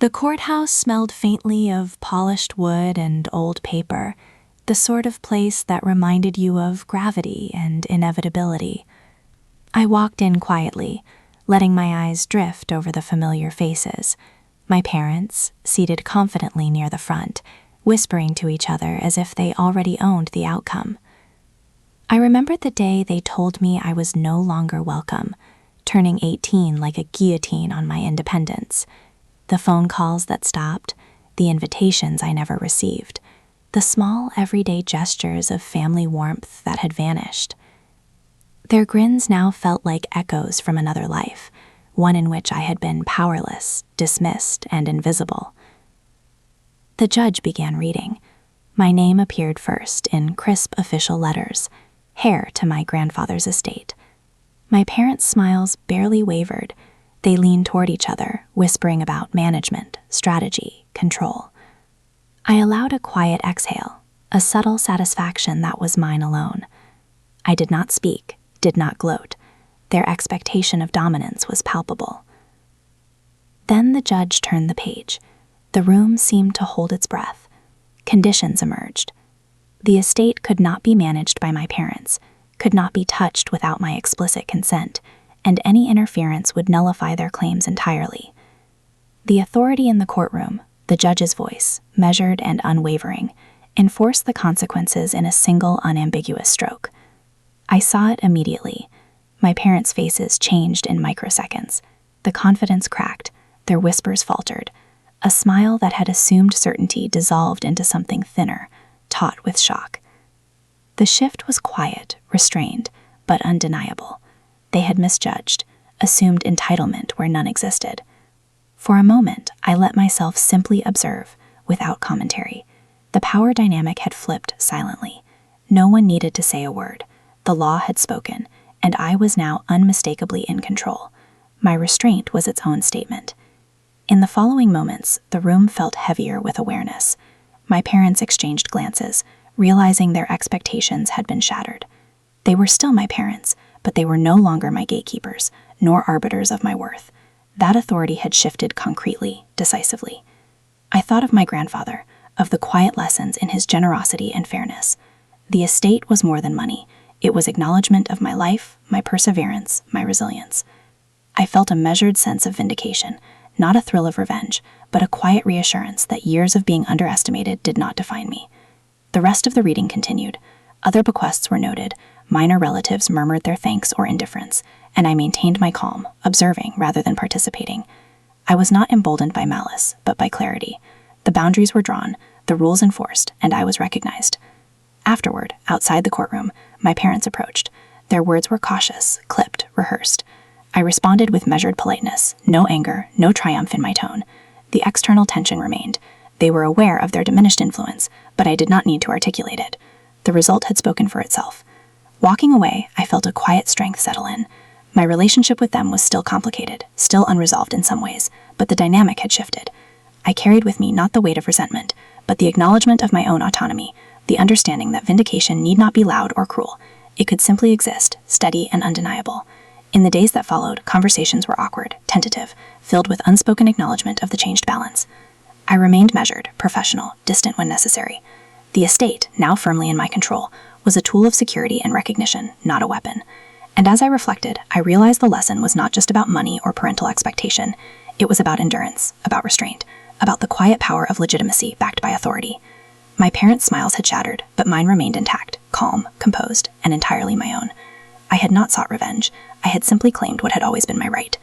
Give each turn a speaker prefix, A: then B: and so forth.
A: The courthouse smelled faintly of polished wood and old paper, the sort of place that reminded you of gravity and inevitability. I walked in quietly, letting my eyes drift over the familiar faces. My parents, seated confidently near the front, whispering to each other as if they already owned the outcome. I remembered the day they told me I was no longer welcome, turning 18 like a guillotine on my independence. The phone calls that stopped, the invitations I never received, the small everyday gestures of family warmth that had vanished. Their grins now felt like echoes from another life, one in which I had been powerless, dismissed, and invisible. The judge began reading. My name appeared first in crisp official letters, heir to my grandfather's estate. My parents' smiles barely wavered. They leaned toward each other, whispering about management, strategy, control. I allowed a quiet exhale, a subtle satisfaction that was mine alone. I did not speak, did not gloat. Their expectation of dominance was palpable. Then the judge turned the page. The room seemed to hold its breath. Conditions emerged. The estate could not be managed by my parents, could not be touched without my explicit consent, and any interference would nullify their claims entirely. The authority in the courtroom, the judge's voice, measured and unwavering, enforced the consequences in a single unambiguous stroke. I saw it immediately. My parents' faces changed in microseconds. The confidence cracked, their whispers faltered. A smile that had assumed certainty dissolved into something thinner, taut with shock. The shift was quiet, restrained, but undeniable. They had misjudged, assumed entitlement where none existed. For a moment, I let myself simply observe, without commentary. The power dynamic had flipped silently. No one needed to say a word. The law had spoken, and I was now unmistakably in control. My restraint was its own statement. In the following moments, the room felt heavier with awareness. My parents exchanged glances, realizing their expectations had been shattered. They were still my parents, but they were no longer my gatekeepers, nor arbiters of my worth. That authority had shifted concretely, decisively. I thought of my grandfather, of the quiet lessons in his generosity and fairness. The estate was more than money. It was acknowledgement of my life, my perseverance, my resilience. I felt a measured sense of vindication, not a thrill of revenge, but a quiet reassurance that years of being underestimated did not define me. The rest of the reading continued. Other bequests were noted, minor relatives murmured their thanks or indifference, and I maintained my calm, observing rather than participating. I was not emboldened by malice, but by clarity. The boundaries were drawn, the rules enforced, and I was recognized. Afterward, outside the courtroom, my parents approached. Their words were cautious, clipped, rehearsed. I responded with measured politeness, no anger, no triumph in my tone. The external tension remained. They were aware of their diminished influence, but I did not need to articulate it. The result had spoken for itself. Walking away, I felt a quiet strength settle in. My relationship with them was still complicated, still unresolved in some ways, but the dynamic had shifted. I carried with me not the weight of resentment, but the acknowledgement of my own autonomy, the understanding that vindication need not be loud or cruel. It could simply exist, steady and undeniable. In the days that followed, conversations were awkward, tentative, filled with unspoken acknowledgement of the changed balance. I remained measured, professional, distant when necessary. The estate, now firmly in my control, was a tool of security and recognition, not a weapon. And as I reflected, I realized the lesson was not just about money or parental expectation. It was about endurance, about restraint, about the quiet power of legitimacy backed by authority. My parents' smiles had shattered, but mine remained intact, calm, composed, and entirely my own. I had not sought revenge. I had simply claimed what had always been my right.